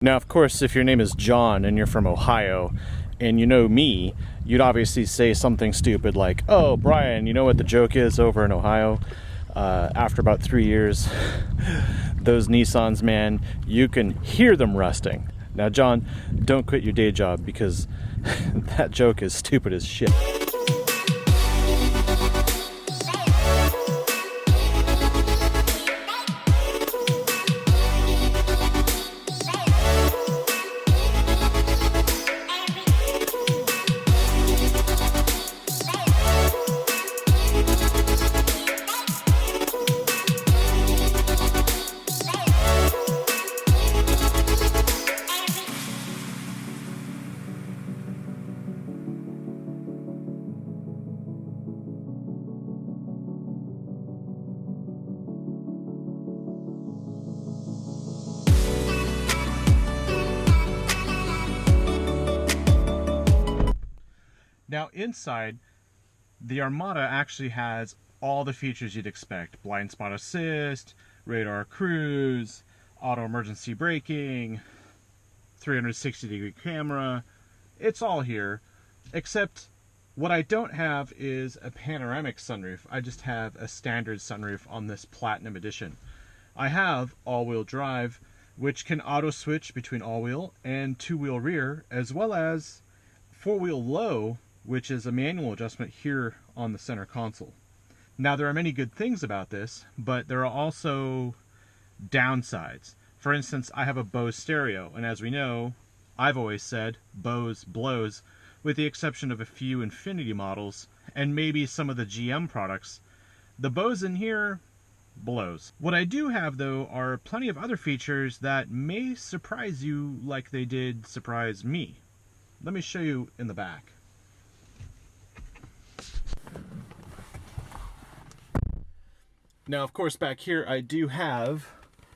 Now, of course, if your name is John and you're from Ohio and you know me, you'd obviously say something stupid like, "Oh, Brian, you know what the joke is over in Ohio? After about 3 years, those Nissans, man, you can hear them rusting." Now, John, don't quit your day job because that joke is stupid as shit. Now inside, the Armada actually has all the features you'd expect. Blind spot assist, radar cruise, auto emergency braking, 360-degree camera. It's all here, except what I don't have is a panoramic sunroof. I just have a standard sunroof on this Platinum Edition. I have all-wheel drive, which can auto switch between all-wheel and two-wheel rear, as well as four-wheel low, which is a manual adjustment here on the center console. Now, there are many good things about this, but there are also downsides. For instance, I have a Bose stereo, and as we know, I've always said Bose blows, with the exception of a few Inifiniti models and maybe some of the GM products. The Bose in here blows. What I do have, though, are plenty of other features that may surprise you like they did surprise me. Let me show you in the back. Now, of course, back here I do have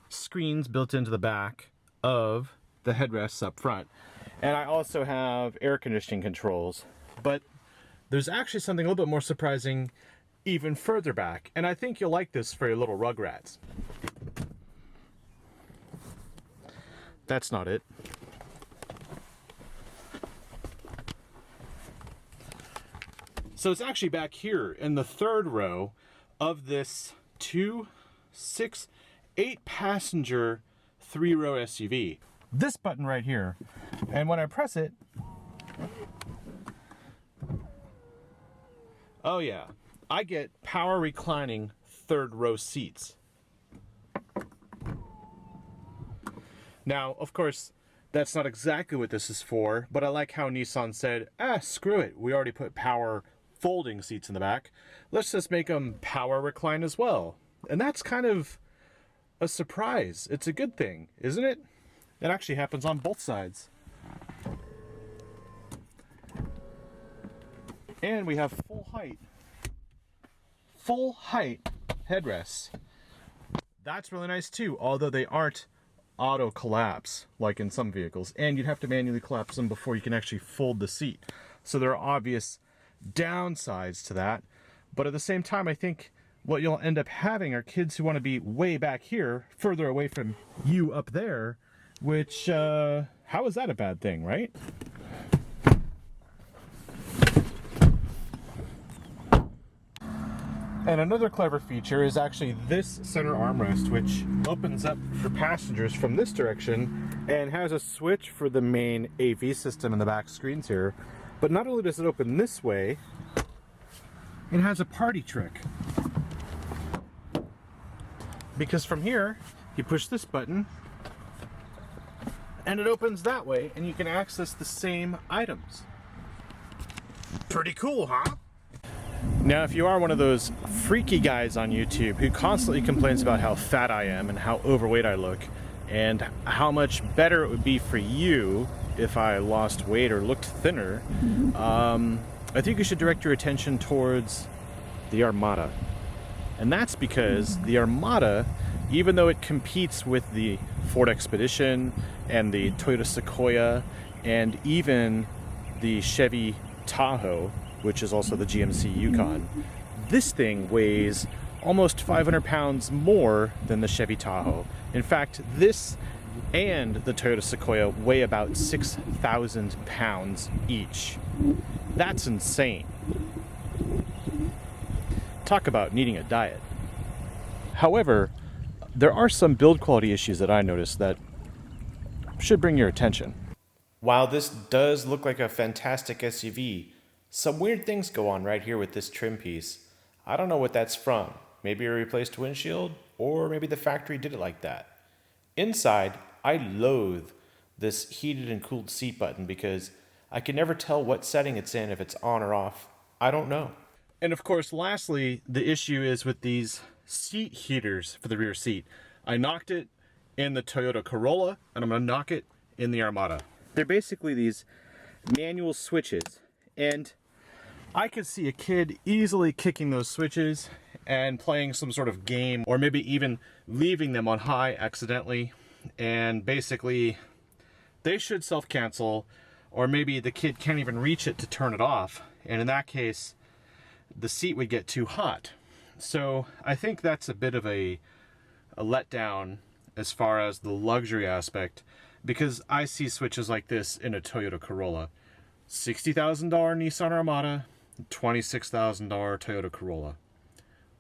screens built into the back of the headrests up front. And I also have air conditioning controls. But there's actually something a little bit more surprising even further back. And I think you'll like this for your little rugrats. That's not it. So it's actually back here in the third row of this 2, 6, 8 passenger 3-row SUV. This button right here, and when I press it, oh yeah, I get power reclining third row seats. Now, of course, that's not exactly what this is for, but I like how Nissan said, screw it, we already put power folding seats in the back. Let's just make them power recline as well. And that's kind of a surprise. It's a good thing, isn't it? It actually happens on both sides. And we have full height headrests. That's really nice too, although they aren't auto collapse like in some vehicles. And you'd have to manually collapse them before you can actually fold the seat. So there are obvious downsides to that, but at the same time, I think what you'll end up having are kids who want to be way back here, further away from you up there, which, how is that a bad thing, right? And another clever feature is actually this center armrest, which opens up for passengers from this direction and has a switch for the main AV system in the back screens here. But not only does it open this way, it has a party trick. Because from here, you push this button, and it opens that way, and you can access the same items. Pretty cool, huh? Now, if you are one of those freaky guys on YouTube who constantly complains about how fat I am and how overweight I look, and how much better it would be for you if I lost weight or looked thinner, I think you should direct your attention towards the Armada. And that's because the Armada, even though it competes with the Ford Expedition and the Toyota Sequoia and even the Chevy Tahoe, which is also the GMC Yukon, this thing weighs almost 500 pounds more than the Chevy Tahoe. In fact, this and the Toyota Sequoia weigh about 6,000 pounds each. That's insane. Talk about needing a diet. However, there are some build quality issues that I noticed that should bring your attention. While this does look like a fantastic SUV, some weird things go on right here with this trim piece. I don't know what that's from. Maybe a replaced windshield, or maybe the factory did it like that. Inside, I loathe this heated and cooled seat button because I can never tell what setting it's in, if it's on or off. I don't know. And of course, lastly, the issue is with these seat heaters for the rear seat. I knocked it in the Toyota Corolla, and I'm gonna knock it in the Armada. They're basically these manual switches, and I could see a kid easily kicking those switches and playing some sort of game, or maybe even leaving them on high accidentally, and basically they should self-cancel, or maybe the kid can't even reach it to turn it off, and in that case the seat would get too hot. So I think that's a bit of a letdown as far as the luxury aspect, because I see switches like this in a Toyota Corolla. $60,000 Nissan Armada, $26,000 Toyota Corolla.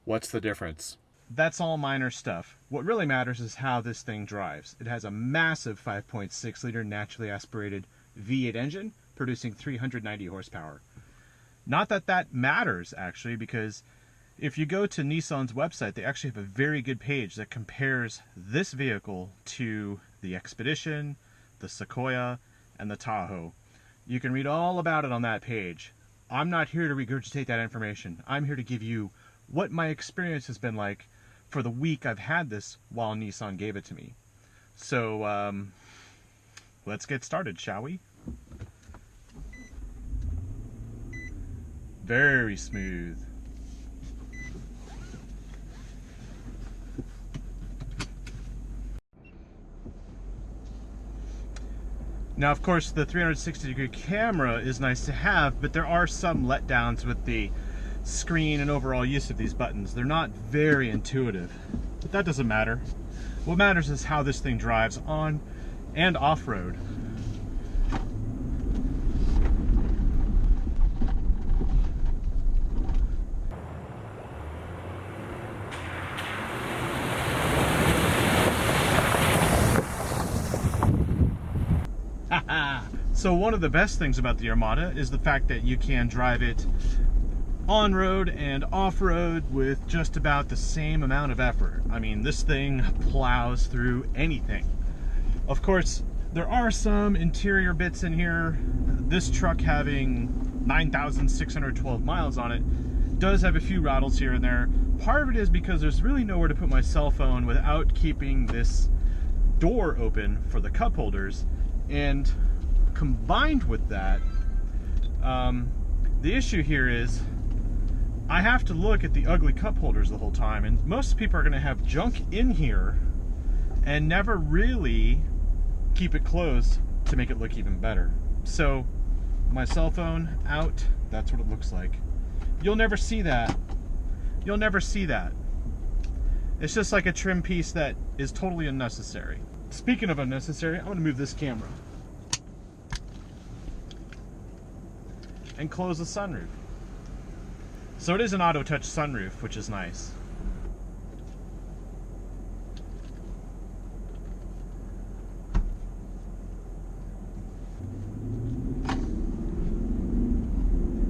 What's the difference? That's all minor stuff. What really matters is how this thing drives. It has a massive 5.6 liter naturally aspirated V8 engine producing 390 horsepower. Not that that matters actually, because if you go to Nissan's website, they actually have a very good page that compares this vehicle to the Expedition, the Sequoia, and the Tahoe. You can read all about it on that page. I'm not here to regurgitate that information. I'm here to give you what my experience has been like for the week I've had this while Nissan gave it to me. So let's get started, shall we? Very smooth. Now, of course, the 360-degree camera is nice to have, but there are some letdowns with the screen and overall use of these buttons. They're not very intuitive, but that doesn't matter. What matters is how this thing drives on and off-road. So one of the best things about the Armada is the fact that you can drive it on-road and off-road with just about the same amount of effort. I mean, this thing plows through anything. Of course, there are some interior bits in here. This truck, having 9,612 miles on it, does have a few rattles here and there. Part of it is because there's really nowhere to put my cell phone without keeping this door open for the cup holders. And combined with that, the issue here is I have to look at the ugly cup holders the whole time, and most people are going to have junk in here and never really keep it closed to make it look even better. So my cell phone out, that's what it looks like. You'll never see that. You'll never see that. It's just like a trim piece that is totally unnecessary. Speaking of unnecessary, I'm going to move this camera and close the sunroof. So it is an auto touch sunroof, which is nice.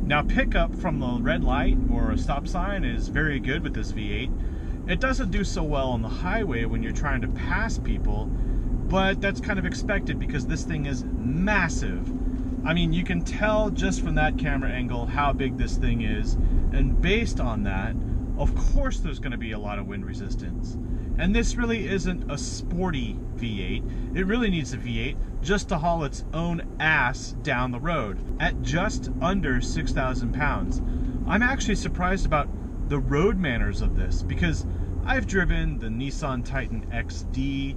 Now, pickup from the red light or a stop sign is very good with this V8. It doesn't do so well on the highway when you're trying to pass people, but that's kind of expected because this thing is massive. I mean, you can tell just from that camera angle how big this thing is, and based on that, of course there's going to be a lot of wind resistance. And this really isn't a sporty V8. It really needs a V8 just to haul its own ass down the road at just under 6,000 pounds. I'm actually surprised about the road manners of this, because I've driven the Nissan Titan XD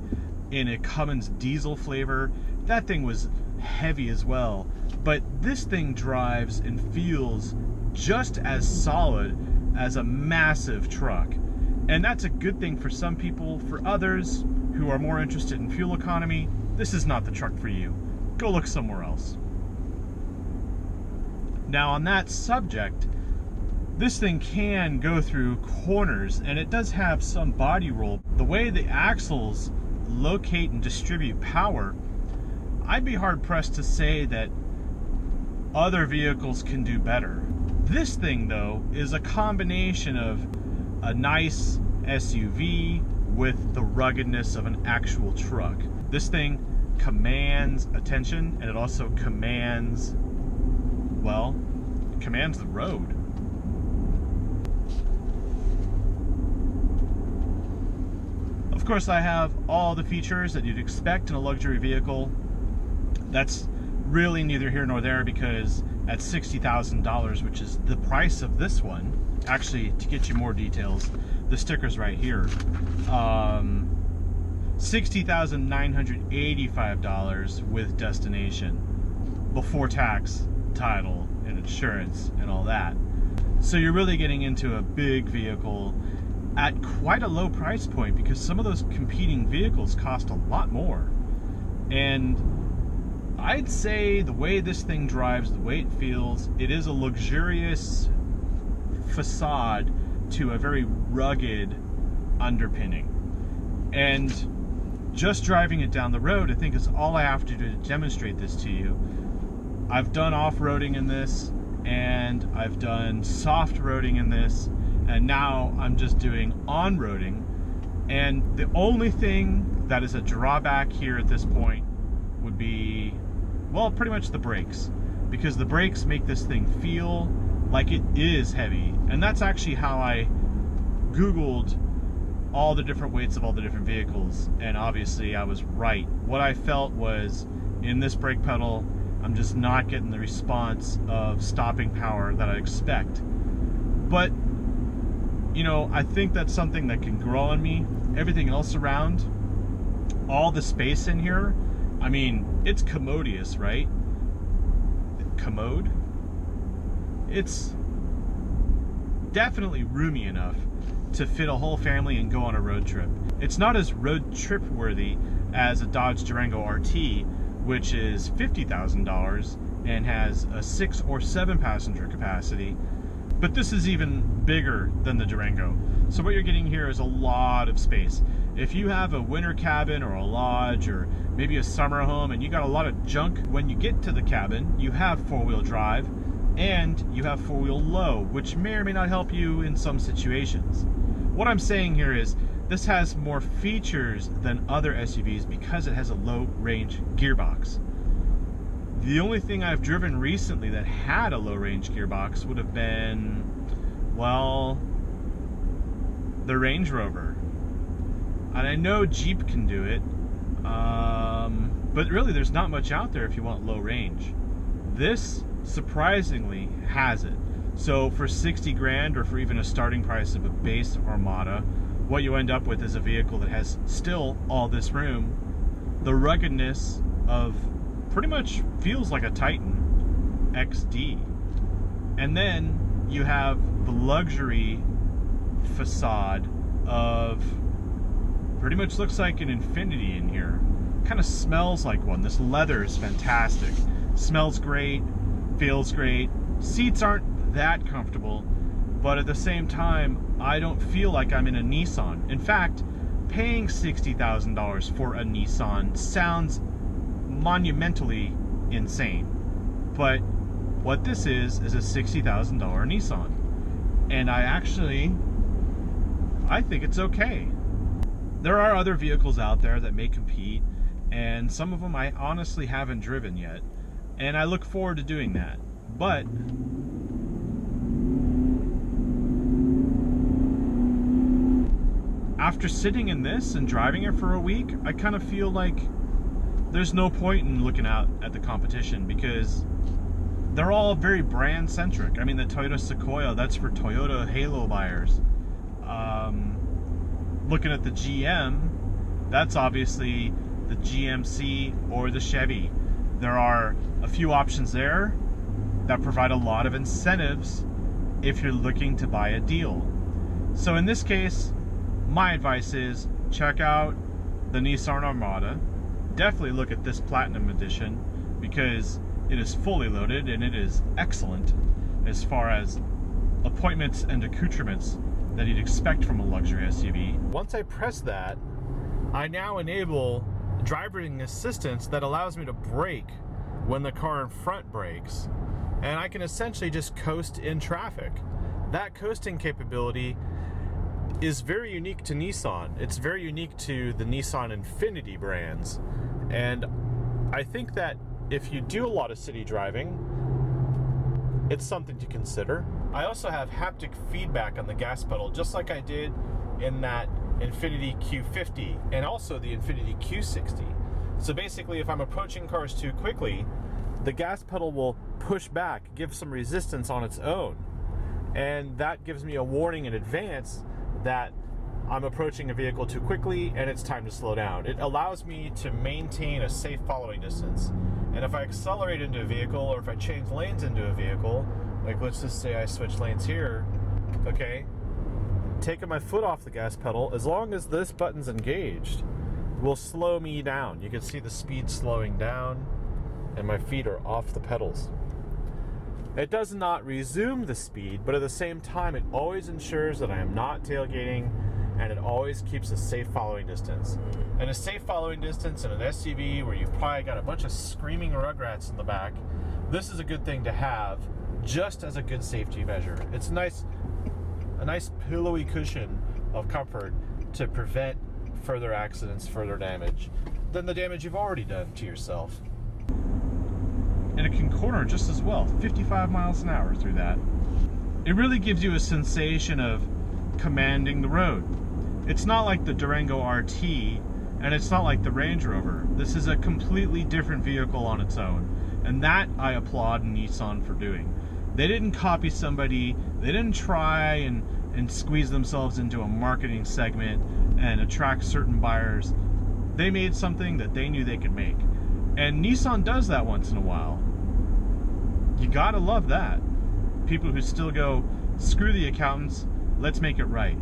in a Cummins diesel flavor. That thing was heavy as well, but this thing drives and feels just as solid as a massive truck. And that's a good thing for some people. For others, who are more interested in fuel economy, this is not the truck for you. Go look somewhere else. Now on that subject, this thing can go through corners, and it does have some body roll. The way the axles locate and distribute power, I'd be hard pressed to say that other vehicles can do better. This thing though is a combination of a nice SUV with the ruggedness of an actual truck. This thing commands attention, and it also commands, well, it commands the road. Of course, I have all the features that you'd expect in a luxury vehicle. That's really neither here nor there, because at $60,000, which is the price of this one, actually, to get you more details, the sticker's right here. $60,985 with destination, before tax, title, and insurance, and all that. So you're really getting into a big vehicle at quite a low price point, because some of those competing vehicles cost a lot more. And I'd say the way this thing drives, the way it feels, it is a luxurious facade to a very rugged underpinning. And just driving it down the road, I think, is all I have to do to demonstrate this to you. I've done off-roading in this, and I've done soft-roading in this, and now I'm just doing on-roading. And the only thing that is a drawback here at this point would be, well, pretty much the brakes, because the brakes make this thing feel like it is heavy. And that's actually how I Googled all the different weights of all the different vehicles, and obviously I was right. What I felt was, in this brake pedal, I'm just not getting the response of stopping power that I expect. But, you know, I think that's something that can grow on me. Everything else around, all the space in here, I mean, it's commodious, right? Commode? It's definitely roomy enough to fit a whole family and go on a road trip. It's not as road trip worthy as a Dodge Durango RT, which is $50,000 and has a 6 or 7 passenger capacity, but this is even bigger than the Durango. So what you're getting here is a lot of space. If you have a winter cabin or a lodge or maybe a summer home and you got a lot of junk, when you get to the cabin, you have 4-wheel drive and you have 4-wheel low, which may or may not help you in some situations. What I'm saying here is this has more features than other SUVs because it has a low range gearbox. The only thing I've driven recently that had a low range gearbox would have been, well, the Range Rover. And I know Jeep can do it, but really there's not much out there if you want low range. This surprisingly has it. So for 60 grand, or for even a starting price of a base Armada, what you end up with is a vehicle that has still all this room, the ruggedness of pretty much feels like a Titan XD. And then you have the luxury facade of pretty much looks like an Inifiniti in here. Kind of smells like one. This leather is fantastic. Smells great, feels great. Seats aren't that comfortable, but at the same time, I don't feel like I'm in a Nissan. In fact, paying $60,000 for a Nissan sounds monumentally insane. But what this is a $60,000 Nissan. And I think it's okay. There are other vehicles out there that may compete, and some of them I honestly haven't driven yet. And I look forward to doing that. But after sitting in this and driving it for a week, I kind of feel like there's no point in looking out at the competition, because they're all very brand centric. I mean, the Toyota Sequoia, that's for Toyota Halo buyers. Looking at the GM, that's obviously the GMC or the Chevy. There are a few options there that provide a lot of incentives if you're looking to buy a deal. So in this case, my advice is check out the Nissan Armada, definitely look at this Platinum Edition because it is fully loaded and it is excellent as far as appointments and accoutrements that you'd expect from a luxury SUV. Once I press that, I now enable driving assistance that allows me to brake when the car in front brakes, and I can essentially just coast in traffic. That coasting capability is very unique to Nissan. It's very unique to the Nissan Infiniti brands, and I think that if you do a lot of city driving, it's something to consider. I also have haptic feedback on the gas pedal, just like I did in that Infiniti Q50 and also the Infiniti Q60. So basically, if I'm approaching cars too quickly, the gas pedal will push back, give some resistance on its own, and that gives me a warning in advance that I'm approaching a vehicle too quickly and it's time to slow down. It allows me to maintain a safe following distance. And if I accelerate into a vehicle, or if I change lanes into a vehicle, like let's just say I switch lanes here, okay, taking my foot off the gas pedal, as long as this button's engaged, will slow me down. You can see the speed slowing down and my feet are off the pedals. It does not resume the speed, but at the same time, it always ensures that I am not tailgating, and it always keeps a safe following distance. And a safe following distance in an SUV where you've probably got a bunch of screaming rugrats in the back, this is a good thing to have just as a good safety measure. It's a nice pillowy cushion of comfort to prevent further accidents, further damage than the damage you've already done to yourself. And it can corner just as well, 55 miles an hour through that. It really gives you a sensation of commanding the road. It's not like the Durango RT, and it's not like the Range Rover. This is a completely different vehicle on its own, and that I applaud Nissan for doing. They didn't copy somebody, they didn't try and squeeze themselves into a marketing segment and attract certain buyers. They made something that they knew they could make. And Nissan does that once in a while. You gotta love that. People who still go, screw the accountants, let's make it right.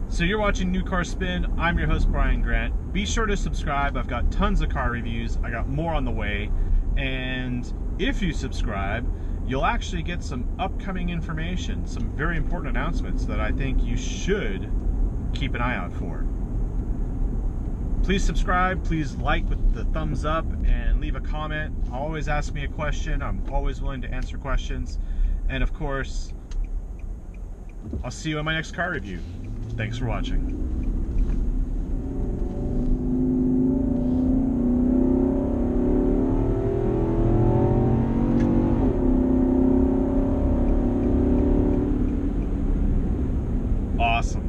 So you're watching New Car Spin. I'm your host, Brian Grant. Be sure to subscribe. I've got tons of car reviews. I got more on the way. And if you subscribe, you'll actually get some upcoming information, some very important announcements that I think you should keep an eye out for. Please subscribe, please like with the thumbs up, and leave a comment. Always ask me a question. I'm always willing to answer questions. And of course, I'll see you in my next car review. Thanks for watching. Awesome.